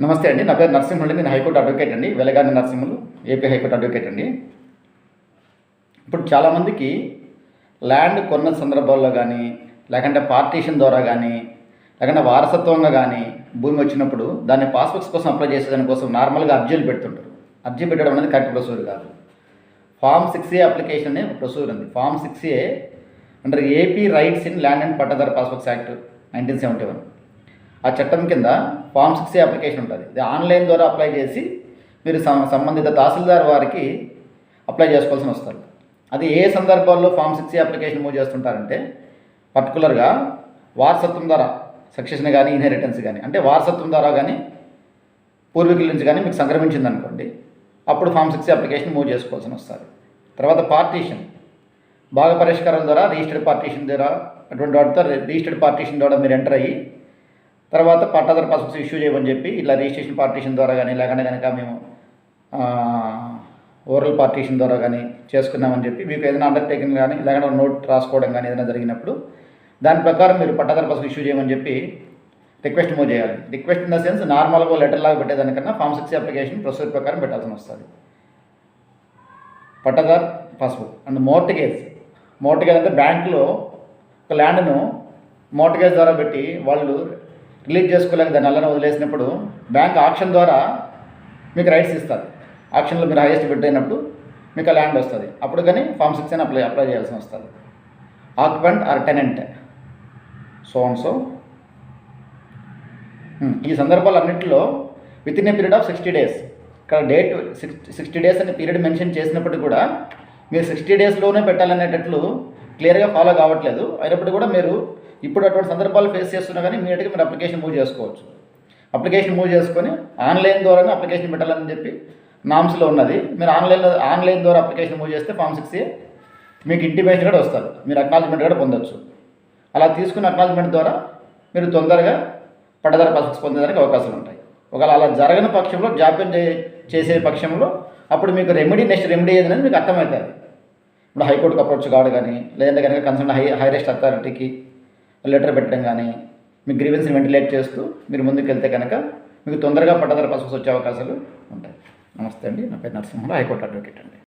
నమస్తే అండి. నా పేరు నరసింహులు అండి. నేను హైకోర్టు అడ్వకేట్ అండి. వెలగాని నరసింహులు, ఏపీ హైకోర్టు అడ్వకేట్ అండి. ఇప్పుడు చాలామందికి ల్యాండ్ కొన్న సందర్భాల్లో కానీ, లేకంటే పార్టీషన్ ద్వారా కానీ, లేకంటే వారసత్వంగా కానీ భూమి వచ్చినప్పుడు దాన్ని పాస్బుక్స్ కోసం అప్లై చేసేదానికోసం నార్మల్గా అర్జీలు పెడుతుంటారు. అర్జీ పెట్టడం అనేది కరెక్ట్ ప్రొసీజర్ కాదు. ఫామ్ 6A అప్లికేషన్ అనే ప్రొసీజర్ ఉంది. Form 6A under AP rights in land and పట్టాదారు పాస్బుక్స్ యాక్ట్ 1971. ఆ చట్టం కింద ఫామ్ 6A అప్లికేషన్ ఉంటుంది. ఇది ఆన్లైన్ ద్వారా అప్లై చేసి మీరు సంబంధిత తహసీల్దార్ వారికి అప్లై చేసుకోవాల్సి వస్తుంది. అది ఏ సందర్భాల్లో ఫామ్ 6A అప్లికేషన్ మూవ్ చేస్తుంటారంటే పర్టికులర్గా వారసత్వం ద్వారా సక్సెషన్ కానీ ఇన్హెరిటెన్స్ కానీ, అంటే వారసత్వం ద్వారా కానీ పూర్వీకుల నుంచి కానీ మీకు సంక్రమించింది అనుకోండి, అప్పుడు ఫామ్ 6A అప్లికేషన్ మూవ్ చేసుకోవాల్సి వస్తుంది. తర్వాత పార్టీషన్, భాగ పరిష్కారం ద్వారా రిజిస్టర్డ్ పార్టీషన్ ద్వారా అటువంటి వాటితో రిజిస్టర్డ్ పార్టీషన్ ద్వారా మీరు ఎంటర్ అయ్యి తర్వాత పట్టాదారు పాస్బుక్స్ ఇష్యూ చేయమని చెప్పి ఇట్లా రిజిస్ట్రేషన్ పార్టీషన్ ద్వారా కానీ, లేకుండా కనుక మేము ఓరల్ పార్టీషన్ ద్వారా కానీ చేసుకున్నామని చెప్పి మీకు ఏదైనా అండర్టేకింగ్ కానీ, లేకుండా నోట్ రాసుకోవడం కానీ ఏదైనా జరిగినప్పుడు దాని ప్రకారం మీరు పట్టాదారు పాస్బుక్ ఇష్యూ చేయమని చెప్పి రిక్వెస్ట్ మూవ్ చేయాలి. రిక్వెస్ట్ ఇన్ ద సెన్స్ నార్మల్గా లెటర్ లాగా పెట్టేదానికన్నా ఫామ్ 6A అప్లికేషన్ ప్రొసీజర్ ప్రకారం పెట్టాల్సి వస్తుంది. పట్టాదారు పాస్బుక్ అండ్ మోర్టగేజ్ అంటే బ్యాంకులో ఒక ల్యాండ్ను మోర్టగేజ్ ద్వారా పెట్టి వాళ్ళు రిలీజ్ చేసుకోలేక దాన్ని అల్లనే వదిలేసినప్పుడు బ్యాంక్ ఆక్షన్ ద్వారా మీకు రైట్స్ ఇస్తుంది. ఆక్షన్లో మీరు హైయెస్ట్ బిడ్ అయినప్పుడు మీకు ఆ ల్యాండ్ వస్తుంది. అప్పుడు కానీ ఫామ్ 6A అప్లై చేయాల్సి వస్తుంది. ఆక్యుపెంట్ ఆర్ టెనెంట్ సో ఈ సందర్భాలన్నింటిలో within a period of 60 days, ఇక్కడ డేట్ 60 days అనే పీరియడ్ మెన్షన్ చేసినప్పటికీ కూడా మీరు 60 daysలోనే పెట్టాలనేటట్లు క్లియర్గా ఫాలో కావట్లేదు. అయినప్పుడు కూడా మీరు ఇప్పుడు అటువంటి సందర్భాలు ఫేస్ చేస్తున్నా కానీ ఇమీడియట్గా మీరు అప్లికేషన్ మూవ్ చేసుకోవచ్చు. అప్లికేషన్ మూవ్ చేసుకొని ఆన్లైన్ ద్వారానే అప్లికేషన్ పెట్టాలని చెప్పి నామ్స్లో ఉన్నది. మీరు ఆన్లైన్ ద్వారా అప్లికేషన్ మూవ్ చేస్తే ఫామ్ 6A మీకు ఇంటిమేషన్ కూడా వస్తుంది. మీరు అక్నాలజ్మెంట్ కూడా పొందొచ్చు. అలా తీసుకున్న అక్నాలజ్మెంట్ ద్వారా మీరు తొందరగా పట్టాదారు పాస్బుక్స్ పొందేదానికి అవకాశాలు ఉంటాయి. ఒకవేళ అలా జరగని పక్షంలో, జాప్యం చేసే పక్షంలో అప్పుడు మీకు నెక్స్ట్ రెమెడీ ఏదనేది మీకు అర్థమవుతుంది. ఇప్పుడు హైకోర్టుకు అప్రోచ్ కావడం కానీ, లేదంటే కనుక కన్సర్న్ హైయెస్ట్ అథారిటీకి లెటర్ పెట్టడం కానీ, మీ గ్రీవెన్స్ని వెంటిలేట్ చేస్తూ మీరు ముందుకు వెళ్తే కనుక మీకు తొందరగా పట్టాదారు పాస్బుక్స్ వచ్చే అవకాశాలు ఉంటాయి. నమస్తే అండి. నా పేరు నరసింహులు, హైకోర్టు అడ్వకేట్ అండి.